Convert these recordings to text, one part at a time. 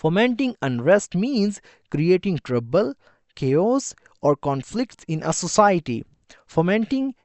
Fomenting unrest means creating trouble, chaos or conflicts in a society. Fomenting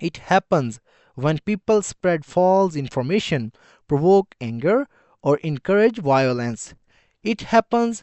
It happens when people spread false information, provoke anger or encourage violence. It happens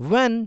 When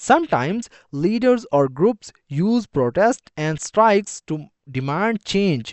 Sometimes leaders or groups use protest and strikes to demand change.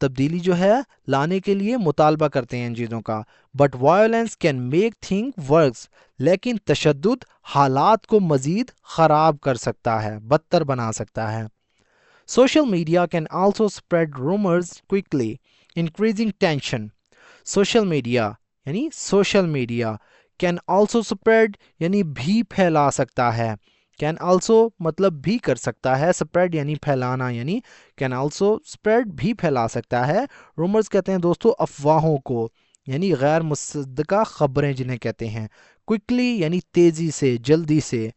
تبدیلی جو ہے لانے کے لیے مطالبہ کرتے ہیں ان چیزوں کا. But violence can make thing works, لیکن تشدد حالات کو مزید خراب کر سکتا ہے، بدتر بنا سکتا ہے. Social media can also spread rumours quickly increasing tension. Social media can also spread یعنی بھی پھیلا سکتا ہے. کین آلسو مطلب بھی کر سکتا ہے، اسپریڈ یعنی پھیلانا، یعنی کین آلسو اسپریڈ بھی پھیلا سکتا ہے. رومرز کہتے ہیں دوستو افواہوں کو، یعنی غیر مصدقہ خبریں جنہیں کہتے ہیں. کوئکلی یعنی تیزی سے، جلدی سے.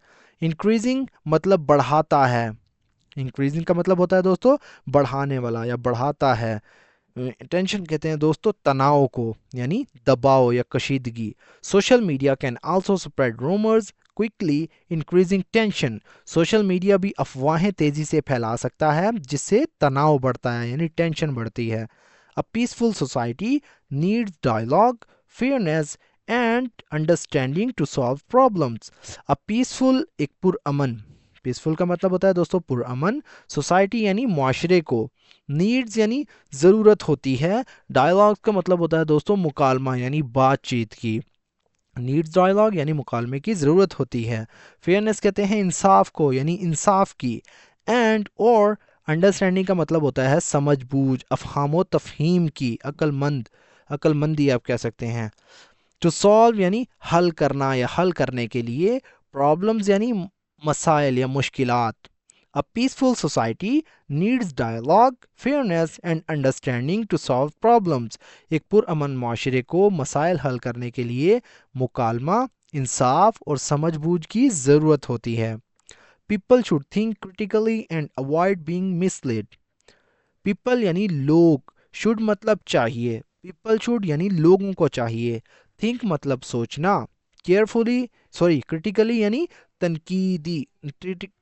انکریزنگ مطلب بڑھاتا ہے. انکریزنگ کا مطلب ہوتا ہے دوستو بڑھانے والا یا بڑھاتا ہے. ٹینشن کہتے ہیں دوستو تناؤ کو، یعنی دباؤ یا کشیدگی. Social media can also spread rumours quickly increasing tension. Social media بھی افواہیں تیزی سے پھیلا سکتا ہے جس سے تناؤ بڑھتا ہے، یعنی ٹینشن بڑھتی ہے. A peaceful society needs dialogue, fairness and understanding to solve problems. A peaceful ایک پرامن، پیسفل کا مطلب ہوتا ہے دوستو پرامن. سوسائٹی یعنی معاشرے کو. نیڈز یعنی ضرورت ہوتی ہے. ڈائلاگ کا مطلب ہوتا ہے دوستو مکالمہ یعنی بات چیت کی. نیڈز ڈائلاگ یعنی مکالمے کی ضرورت ہوتی ہے. فیئرنیس کہتے ہیں انصاف کو، یعنی انصاف کی. اینڈ اور انڈرسٹینڈنگ کا مطلب ہوتا ہے سمجھ بوجھ، افہام و تفہیم کی، عقل مندی آپ کہہ سکتے ہیں. ٹو سالو یعنی حل کرنا یا حل کرنے کے لیے. پرابلمز یعنی مسائل یا مشکلات. A peaceful society needs dialogue, fairness and understanding to solve problems. ایک پرامن معاشرے کو مسائل حل کرنے کے لیے مکالمہ، انصاف اور سمجھ بوجھ کی ضرورت ہوتی ہے. People should think critically and avoid being misled. People یعنی لوگ، should مطلب چاہیے. People should یعنی لوگوں کو چاہیے. Think مطلب سوچنا. critically یعنی تنقیدی.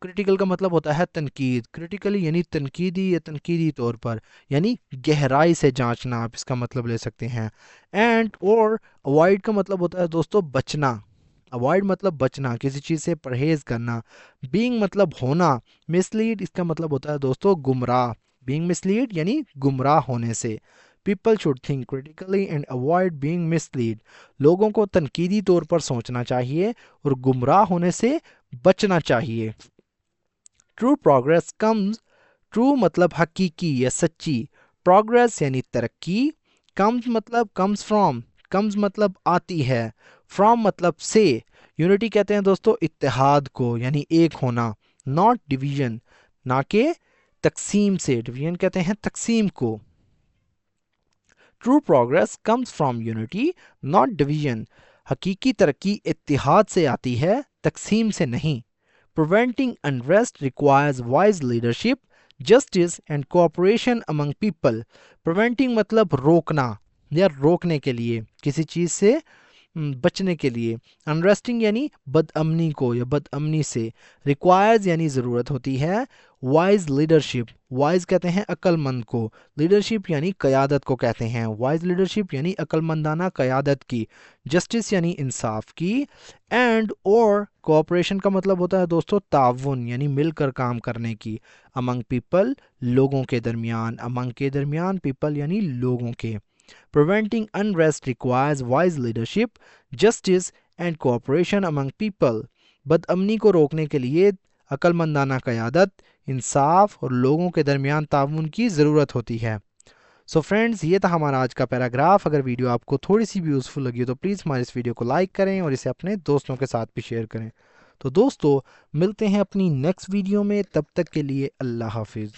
critical کا مطلب ہوتا ہے تنقید. critically یعنی تنقیدی یا تنقیدی طور پر، یعنی گہرائی سے جانچنا، آپ اس کا مطلب لے سکتے ہیں. and اور avoid کا مطلب ہوتا ہے دوستو بچنا. اوائڈ مطلب بچنا، کسی چیز سے پرہیز کرنا. بینگ مطلب ہونا. مسلیڈ اس کا مطلب ہوتا ہے دوستو گمراہ. بینگ مسلیڈ یعنی گمراہ ہونے سے. People should think critically and avoid being misled. لوگوں کو تنقیدی طور پر سوچنا چاہیے اور گمراہ ہونے سے بچنا چاہیے. True progress comes. ٹرو مطلب حقیقی یا سچی. پروگرس یعنی ترقی. کمز مطلب کمز فرام. کمز مطلب آتی ہے. فرام مطلب سے. یونٹی کہتے ہیں دوستو اتحاد کو، یعنی ایک ہونا. ناٹ ڈویژن، نہ کہ تقسیم سے. ڈویژن کہتے ہیں تقسیم کو. True progress comes from unity not division. حقیقی ترقی اتحاد سے آتی ہے، تقسیم سے نہیں. Preventing unrest requires wise leadership, justice and cooperation among people. Preventing مطلب روکنا یا روکنے کے لیے، کسی چیز سے بچنے کے لیے. انریسٹنگ یعنی بد امنی کو یا بد امنی سے. ریکوائرز یعنی ضرورت ہوتی ہے. Wise leadership. وائز کہتے ہیں عقل مند کو. لیڈرشپ یعنی قیادت کو کہتے ہیں. وائز لیڈرشپ یعنی عقل مندانہ قیادت کی. جسٹس یعنی انصاف کی. اینڈ اور کوآپریشن کا مطلب ہوتا ہے دوستو تعاون، یعنی مل کر کام کرنے کی. امنگ پیپل لوگوں کے درمیان. امنگ کے درمیان، پیپل یعنی لوگوں کے. Preventing unrest requires wise leadership, justice and cooperation among people. بد امنی کو روکنے کے لیے عقل مندانہ قیادت، انصاف اور لوگوں کے درمیان تعاون کی ضرورت ہوتی ہے. سو فرینڈز، یہ تھا ہمارا آج کا پیراگراف. اگر ویڈیو آپ کو تھوڑی سی بھی یوزفل لگی ہو تو پلیز ہمارے اس ویڈیو کو لائک کریں اور اسے اپنے دوستوں کے ساتھ بھی شیئر کریں. تو دوستو ملتے ہیں اپنی نیکسٹ ویڈیو میں، تب تک کے لیے اللہ حافظ.